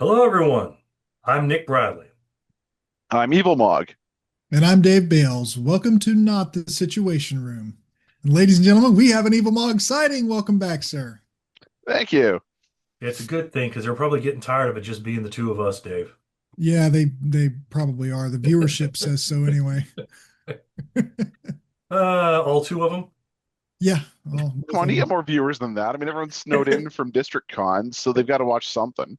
Hello, everyone. I'm Nick Bradley. I'm EvilMog. And I'm Dave Bales. Welcome to Not the Situation Room. And ladies and gentlemen, we have an EvilMog sighting. Welcome back, sir. Thank you. It's a good thing because they're probably getting tired of it just being the two of us, Dave. Yeah, they probably are. The viewership says so anyway. All two of them. Yeah, well, Come both on, of you get them. more viewers than that. I mean, everyone's snowed in from district cons, so they've got to watch something.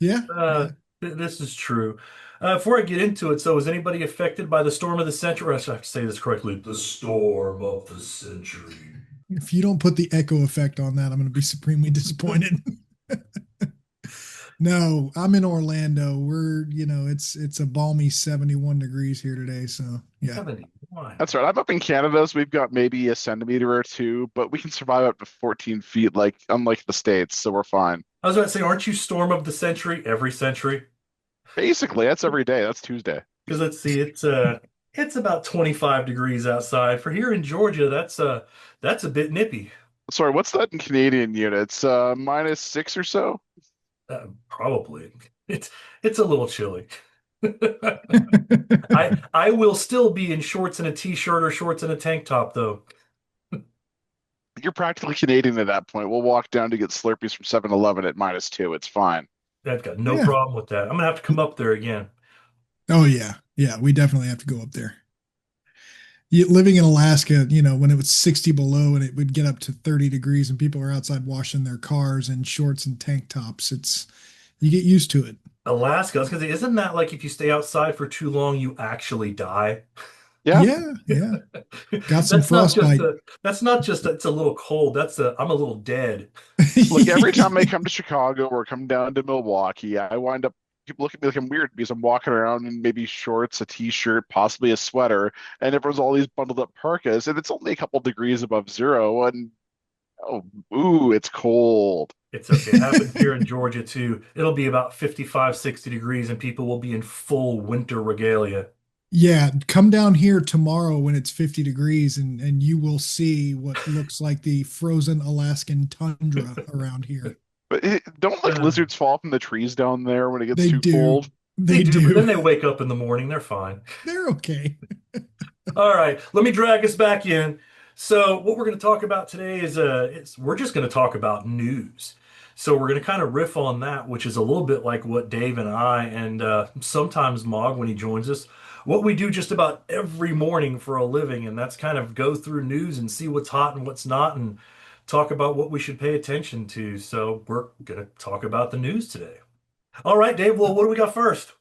Yeah, Uh, yeah. this is true. Before I get into it, so was anybody affected by the storm of the century? Or I have to say this correctly. The storm of the century. If you don't put the echo effect on that, I'm going to be supremely disappointed. No, I'm in Orlando. It's a balmy 71 degrees here today. So yeah. 71. That's right. I'm up in Canada, so we've got maybe a centimeter or two, but we can survive up to 14 feet, like unlike the States, so we're fine. I was about to say, aren't you storm of the century every century? Basically, that's every day. That's Tuesday. Because let's see, it's about 25 degrees outside. For here in Georgia, that's a bit nippy. Sorry, what's that in Canadian units? -6 or so? Probably. It's it's a little chilly. I will still be in shorts and a t-shirt or shorts and a tank top though. You're practically Canadian at that point. We'll walk down to get Slurpees from 7-Eleven at -2. It's fine. I've got no Yeah. problem with that. I'm gonna have to come up there again. Oh yeah. Yeah, we definitely have to go up there. Living in Alaska, when it was 60 below and it would get up to 30 degrees and people are outside washing their cars in shorts and tank tops, you get used to it. Alaska, I was gonna say, isn't that like if you stay outside for too long, you actually die? Yeah. Yeah, yeah. Got some That's not just frostbite. a that's not just it's a little cold. I'm a little dead. Like every time I come to Chicago or come down to Milwaukee, I wind up people look at me like I'm weird because I'm walking around in maybe shorts, a t-shirt, possibly a sweater, and everyone's all these bundled up parkas, and it's only a couple degrees above zero, and oh, ooh, it's cold. It's okay. It happens here in Georgia too. It'll be about 55, 60 degrees and people will be in full winter regalia. Yeah, come down here tomorrow when it's 50 degrees and you will see what looks like the frozen Alaskan tundra around here. But don't like Uh, lizards fall from the trees down there when it gets They too do. cold? they They do, but then do. they wake up in the morning. They're fine. They're okay. All right, let me drag us back in. So, what we're going to talk about today we're just going to talk about news. So, we're going to kind of riff on that, which is a little bit like what Dave and I, and sometimes Mog when he joins us, what we do just about every morning for a living, and that's kind of go through news and see what's hot and what's not, and talk about what we should pay attention to. So, we're going to talk about the news today. All right, Dave. Well, what do we got first?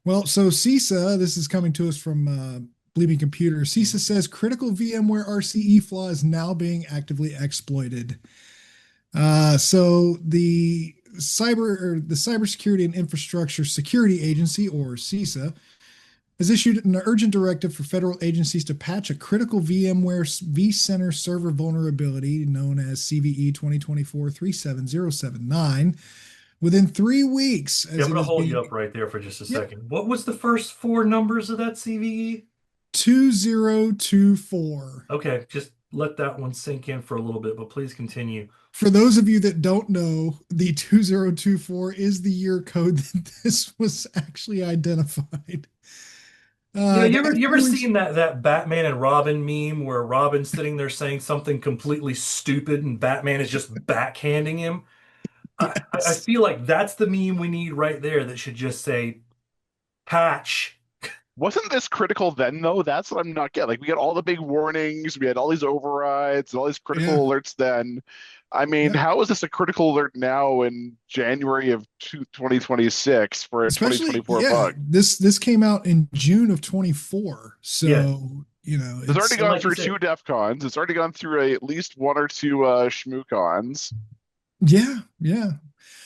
Well, so CISA, this is coming to us from Bleeping Computer. CISA says critical VMware RCE flaw is now being actively exploited. So the Cybersecurity and Infrastructure Security Agency, or CISA, has issued an urgent directive for federal agencies to patch a critical VMware vCenter server vulnerability known as CVE 2024-37079 within 3 weeks Yeah, as I'm it going to was hold you being up right there for just a yep, second. What was the first four numbers of that CVE? 2024. Okay, just let that one sink in for a little bit, but please continue. For those of you that don't know, the 2024 is the year code that this was actually identified. After You ever we seen that Batman and Robin meme where Robin's sitting there saying something completely stupid and Batman is just backhanding him? I Yes. feel like that's the meme we need right there that should just say patch. Wasn't this critical then, though? That's what I'm not getting. Like, we got all the big warnings, we had all these overrides and all these Yeah. critical alerts then. I mean, Yeah. how is this a critical alert now in January of 2026 for a Especially, 2024 yeah, bug? this came out in June of 24. Yeah, So, It's already it's and gone like you through said, two DEF cons. It's already gone through at least one or two SHMU cons. yeah, yeah.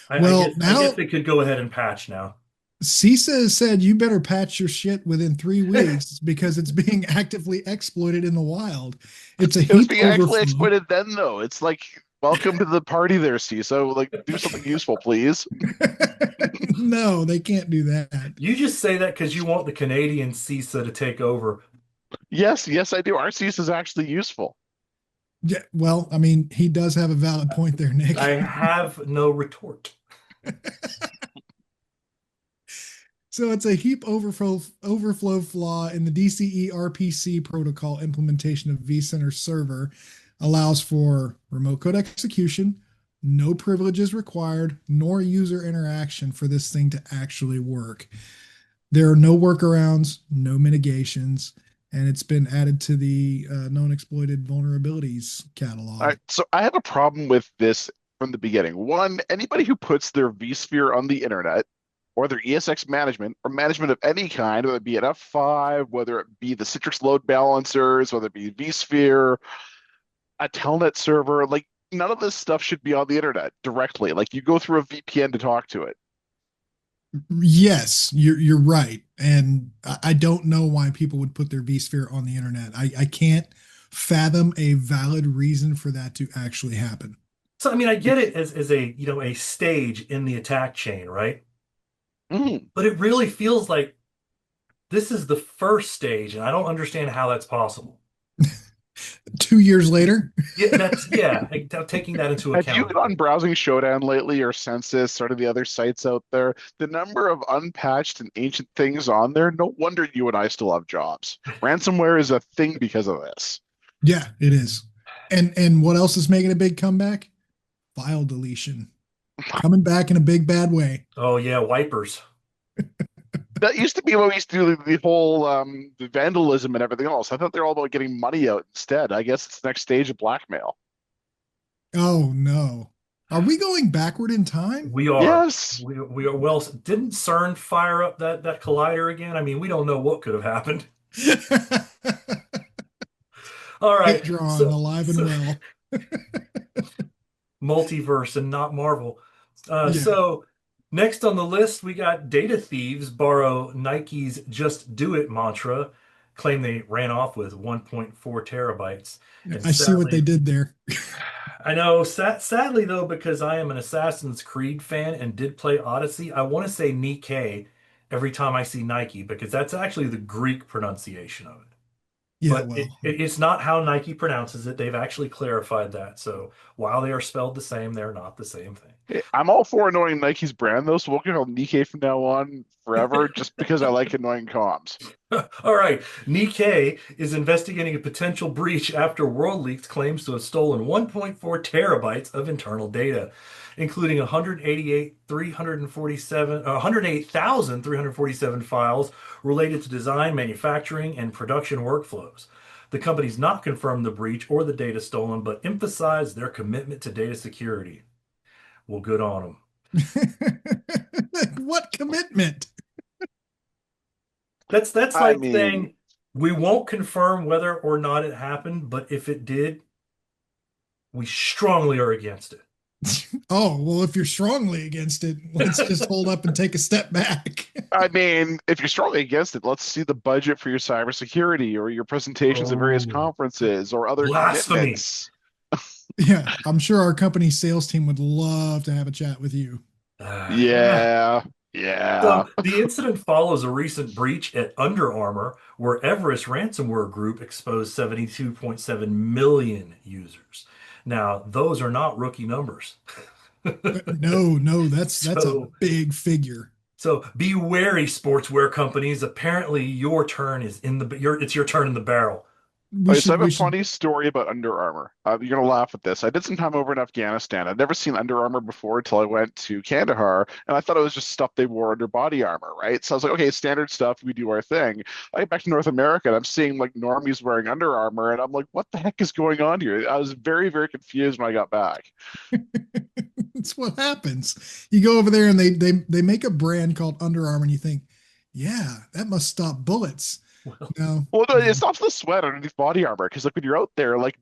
I Well, guess now they could go ahead and patch now. CISA has said you better patch your shit within 3 weeks because it's being actively exploited in the wild. It's a It was heap being actually overflow. exploited then, though. It's like, welcome to the party there, CISO. Like, do something useful, please. No, they can't do that. You just say that because you want the Canadian CISA to take over. Yes, yes, I do. Our CISO is actually useful. Yeah, well, I mean, he does have a valid point there, I Nick. have no retort. So it's a heap overflow flaw in the DCE RPC protocol implementation of vCenter Server. Allows for remote code execution, no privileges required, nor user interaction for this thing to actually work. There are no workarounds, no mitigations, and it's been added to the known exploited vulnerabilities All catalog. right, so I have a problem with this from the beginning. One, anybody who puts their vSphere on the internet or their ESX management or management of any kind, whether it be an F5, whether it be the Citrix load balancers, whether it be vSphere, a Telnet server, like none of this stuff should be on the internet directly. Like you go through a VPN to talk to it. Yes, you're right, and I don't know why people would put their vSphere on the internet. I can't fathom a valid reason for that to actually happen. So I mean, I get it as a a stage in the attack chain, right? Mm. But it really feels like this is the first stage, and I don't understand how that's possible. 2 years later. Yeah, taking that into Have you account, I gone think. browsing Showdown lately or Census, sort of the other sites out there? The number of unpatched and ancient things on there, no wonder you and I still have jobs. Ransomware is a thing because of this. Yeah, it is. And what else is making a big comeback? File deletion. Coming back in a big bad way. Oh yeah, wipers. That used to be what we used to do the whole the vandalism and everything else. I thought they're all about getting money out instead. I guess it's the next stage of blackmail. Oh no. Are we going backward in time? We are. Yes. We are well. Didn't CERN fire up that collider again? I mean, we don't know what could have happened. All Hit right. drawn, So alive and so well. multiverse and not Marvel. Yeah. So next on the list, we got data thieves borrow Nike's "Just Do It" mantra, claim they ran off with 1.4 terabytes, and I see what they sadly, did there. I know. Sadly, though, because I am an Assassin's Creed fan and did play Odyssey, I want to say Nike every time I see Nike because that's actually the Greek pronunciation of it. Yeah, But well, it's not how Nike pronounces it. They've actually clarified that. So while they are spelled the same, they're not the same thing. Hey, I'm all for annoying Nike's brand though, so we'll call Nikkei from now on forever, just because I like annoying comms. All right. Nikkei is investigating a potential breach after WorldLeaks claims to have stolen 1.4 terabytes of internal data, including 108,347 files related to design, manufacturing, and production workflows. The company's not confirmed the breach or the data stolen, but emphasized their commitment to data security. Well, good on them. what commitment? That's I like mean, saying we won't confirm whether or not it happened, but if it did, we strongly are against it. Oh, well, if you're strongly against it, let's just hold up and take a step back. I mean, if you're strongly against it, let's see the budget for your cybersecurity or your presentations at various Oh, conferences or other blasphemy. commitments. Yeah, I'm sure our company's sales team would love to have a chat with you. Yeah. Yeah, yeah. So the incident follows a recent breach at Under Armour, where Everest ransomware group exposed 72.7 million users. Now, those are not rookie numbers. No, no, that's a So, big figure. so be wary, sportswear companies. Apparently, your turn is in the it's your turn in the barrel. We Okay, so I should have a we should funny story about Under Armour. You're gonna laugh at this. I did some time over in Afghanistan. I'd never seen Under Armour before until I went to Kandahar, and I thought it was just stuff they wore under body armor, right? So I was like, okay, standard stuff. We do our thing. I get back to North America, and I'm seeing like normies wearing Under Armour, and I'm like, what the heck is going on here? I was very, very confused when I got back. it's what happens. You go over there and they make a brand called Under Armour and you think, yeah, that must stop bullets. Well, No, Well, no, it no. stops the sweat underneath body armor because like when you're out there, like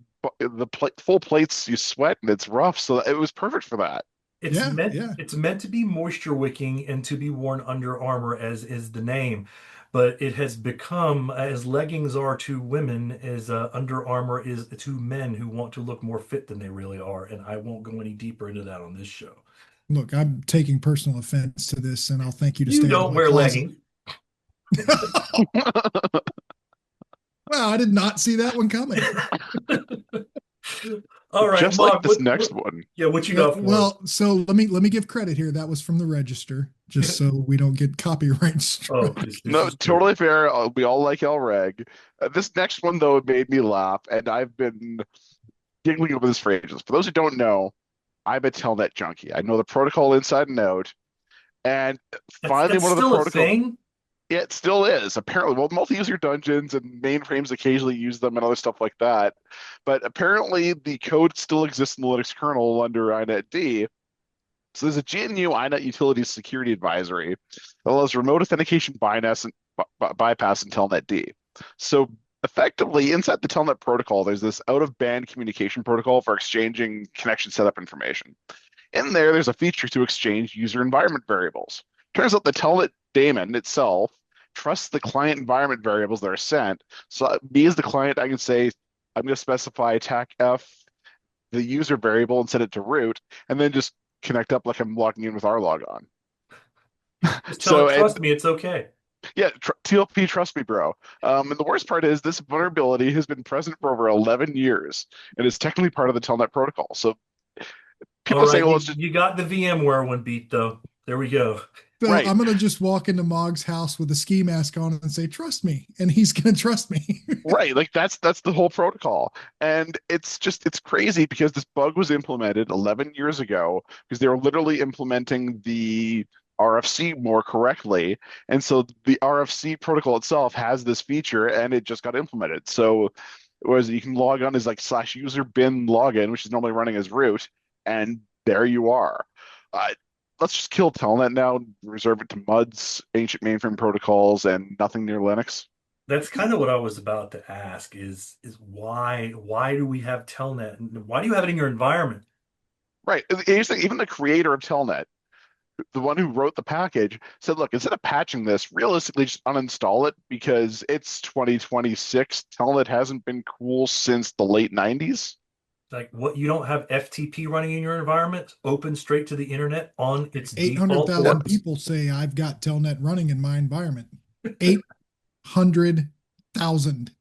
full plates, you sweat and it's rough. So it was perfect for that. Yeah, yeah. it's meant to be moisture wicking and to be worn under armor, as is the name. But it has become, as leggings are to women, as Under Armour is to men who want to look more fit than they really are. And I won't go any deeper into that on this show. Look, I'm taking personal offense to this and I'll thank you to You stay out of don't my wear closet. leggings. Wow, I did not see that one coming. All right, Just like Mark, this next one. yeah, what you got for us? Well, so let me give credit here. That was from the register, just so we don't get copyright Oh, struck. this No, is true. totally fair. We all like LREG. This next one, though, made me laugh, and I've been giggling over this for ages. For those who don't know, I'm a Telnet junkie. I know the protocol inside and out. And finally, That's one of the still a protocol, thing. it still is, apparently. Well, multi-user dungeons and mainframes occasionally use them and other stuff like that. But apparently, the code still exists in the Linux kernel under inetd. So there's a GNU iNet Utilities Security Advisory that allows remote authentication bypass in Telnet D. So effectively, inside the Telnet protocol, there's this out-of-band communication protocol for exchanging connection setup information. In there, there's a feature to exchange user environment variables. Turns out the Telnet daemon itself trusts the client environment variables that are sent. So me as the client, I can say, I'm going to specify attack F, the user variable, and set it to root, and then just connect up like I'm logging in with our logon. Just tell it, So, trust and me, it's okay. yeah, TLP, trust me, bro. And the worst part is this vulnerability has been present for over 11 years and is technically part of the Telnet protocol. So All people say, right, well, it's just you got the VMware one beat though. There we go. So right. I'm gonna just walk into Mog's house with a ski mask on and say, "Trust me," and he's gonna trust me. Right, like that's the whole protocol. And it's crazy because this bug was implemented 11 years ago because they were literally implementing the RFC more correctly. And so the RFC protocol itself has this feature and it just got implemented. So whereas you can log on as like slash user bin login, which is normally running as root, and there you are. Uh, let's just kill Telnet now, reserve it to MUDs, ancient mainframe protocols, and nothing near Linux. That's kind of what I was about to ask is why do we have Telnet? And why do you have it in your environment? Right. Here's the, even the creator of Telnet, the one who wrote the package, said, look, instead of patching this, realistically just uninstall it because it's 2026. Telnet hasn't been cool since the late 90s. Like what you don't have FTP running in your environment, open straight to the internet on its Eight hundred default thousand ports. people say I've got Telnet running in my environment. 800,000.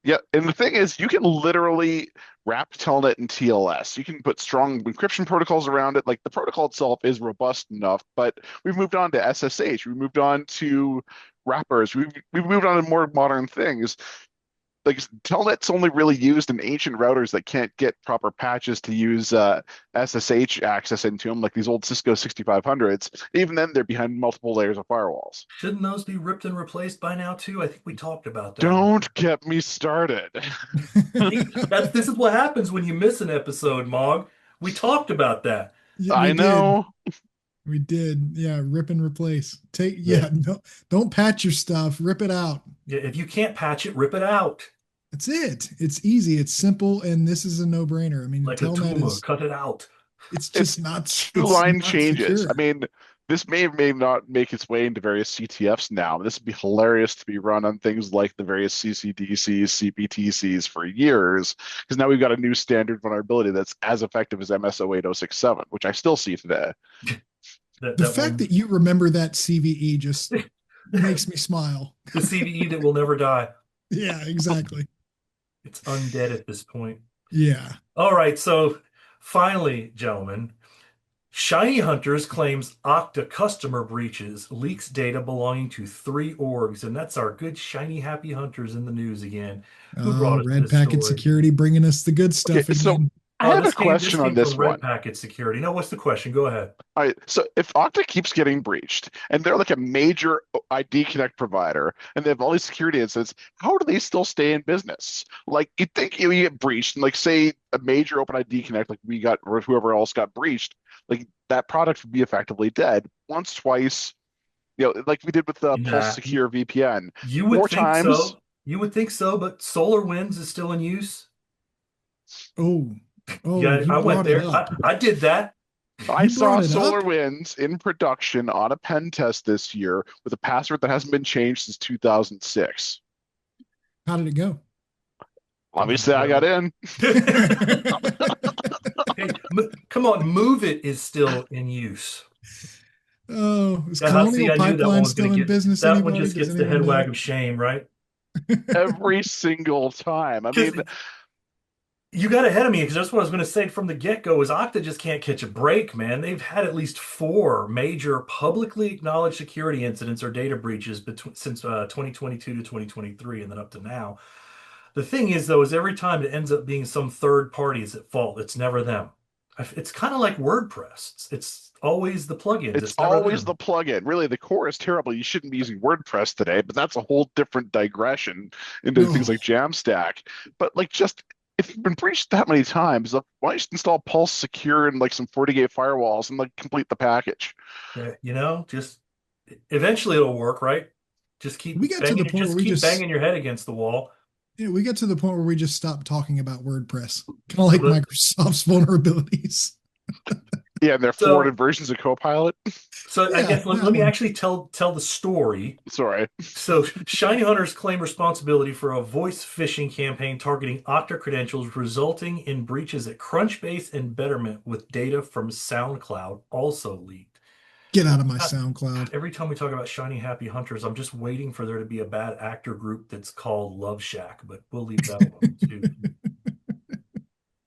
Yeah, and the thing is, you can literally wrap Telnet in TLS. You can put strong encryption protocols around it. Like the protocol itself is robust enough, but we've moved on to SSH. We've moved on to wrappers. We've moved on to more modern things. Like Telnet's only really used in ancient routers that can't get proper patches to use SSH access into them, like these old Cisco 6500s. Even then, they're behind multiple layers of firewalls. Shouldn't those be ripped and replaced by now too? I think we talked about that. Don't get me started. See, this is what happens when you miss an episode, Mog. We talked about that. Yeah, we I did. know. We did. Yeah, rip and replace. Yeah. No, don't patch your stuff. Rip it out. Yeah, if you can't patch it, rip it out. That's it. It's easy. It's simple, and this is a no-brainer. I mean, Like a Telnet tumor, is. cut it out. It's It's just not. two It's line not changes. I secure. mean, this may or may not make its way into various CTFs now. This would be hilarious to be run on things like the various CCDCs, CPTCs for years, because now we've got a new standard vulnerability that's as effective as MSO 8067, which I still see today. The fact that you remember that CVE just makes me smile. the CVE that will never die. Yeah, exactly. It's undead at this point. Yeah. All right, so finally, gentlemen, Shiny Hunters claims Okta customer breaches, leaks data belonging to 3 orgs, and that's our good shiny happy hunters in the news again. Who brought us Red this Packet story? Security bringing us the good Okay, stuff so again. I have a This question on came this from Red one. Packet Security. Now, what's the question? Go ahead. All right, so if Okta keeps getting breached and they're like a major ID Connect provider and they have all these security incidents, how do they still stay in business? Like you think you get breached and like say a major Open ID Connect like we got or whoever else got breached, like that product would be effectively dead once, twice, like we did with the Pulse Nah, Secure VPN. you would More think times. so. You would think so, but SolarWinds is still in use. Oh, Yeah, you I went brought it there. up. I did that. I You saw brought it up. SolarWinds in production on a pen test this year with a password that hasn't been changed since 2006. How did it go? Obviously, I got in. Hey, come on, Move It is still in use. Oh, is See, Colonial I knew that one Pipeline was going still to in get business? that one. Anybody? Just Does gets the anyone head know? wag of shame, right? Every single time. I Because mean, You got ahead of me because that's what I was going to say from the get-go is Okta just can't catch a break, man. They've had at least four major publicly acknowledged security incidents or data breaches between since 2022 to 2023 and then up to now. The thing is, though, is every time it ends up being some third party is at fault. It's never them. It's kind of like WordPress. It's always the plugins. It's It's never always the them. plugin. Really, the core is terrible. You shouldn't be using WordPress today, but that's a whole different digression into things No. like Jamstack. But like, just if you've been breached that many times, like, why don't you just install Pulse Secure and like some FortiGate firewalls and like complete the package? Just eventually it'll work, right? We got to the point where just we keep just banging your head against the wall. yeah, we got to the point where we just stopped talking about WordPress. Kind of like But Microsoft's vulnerabilities. Yeah, and their so forwarded versions of Copilot. so I Yeah, guess that let me one. actually tell the story. Sorry. So Shiny Hunters claim responsibility for a voice phishing campaign targeting Okta credentials, resulting in breaches at Crunchbase and Betterment, with data from SoundCloud also leaked. Get out of my SoundCloud. Every time we talk about Shiny Happy Hunters, I'm just waiting for there to be a bad actor group that's called Love Shack, but we'll leave that alone too.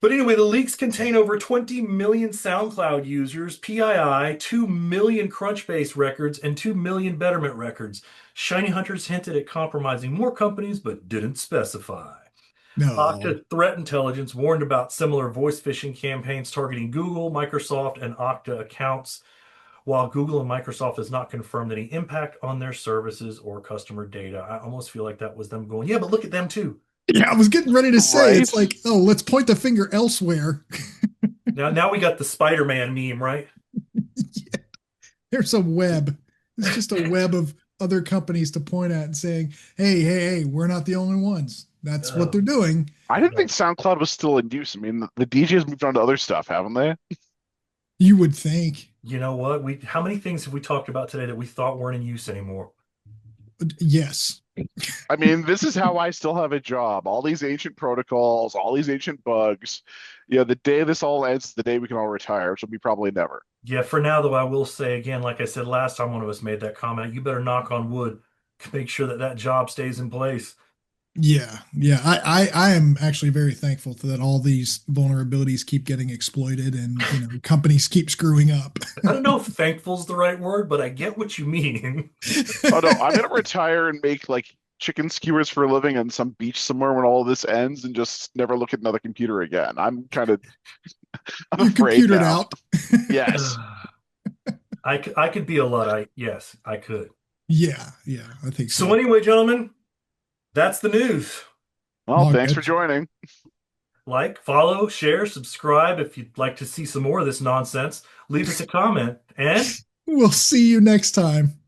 But anyway, the leaks contain over 20 million SoundCloud users, PII, 2 million Crunchbase records, and 2 million Betterment records. Shiny Hunters hinted at compromising more companies, but didn't specify. No. Okta Threat Intelligence warned about similar voice phishing campaigns targeting Google, Microsoft, and Okta accounts, while Google and Microsoft has not confirmed any impact on their services or customer data. I almost feel like that was them going, yeah, but look at them too. Yeah, I was getting ready to say it's Right? like, oh, let's point the finger elsewhere. Now we got the Spider-Man meme, right? There's a web. It's just a web of other companies to point at and saying, hey, we're not the only ones. That's what they're Oh, doing. I didn't think no. SoundCloud was still in use. I mean, the DJs moved on to other stuff, haven't they? You would think. You know what? We how many things have we talked about today that we thought weren't in use anymore? Yes. I mean, this is how I still have a job. All these ancient protocols, all these ancient bugs. Yeah, the day this all ends is the day we can all retire, which will be probably never. Yeah, for now though, I will say again, like I said last time one of us made that comment, you better knock on wood to make sure that that job stays in place. Yeah. I am actually very thankful that all these vulnerabilities keep getting exploited and companies keep screwing up. I don't know if thankful's the right word, but I get what you mean. Oh no, I'm gonna retire and make like chicken skewers for a living on some beach somewhere when all of this ends and just never look at another computer again. I'm You're afraid computered now. out. Yes. I could be a Luddite. Yes, I could. Yeah, I think So so. anyway, gentlemen, that's the news. Well, All thanks for good. joining. Like, follow, share, subscribe if you'd like to see some more of this nonsense. Leave us a comment and We'll see you next time.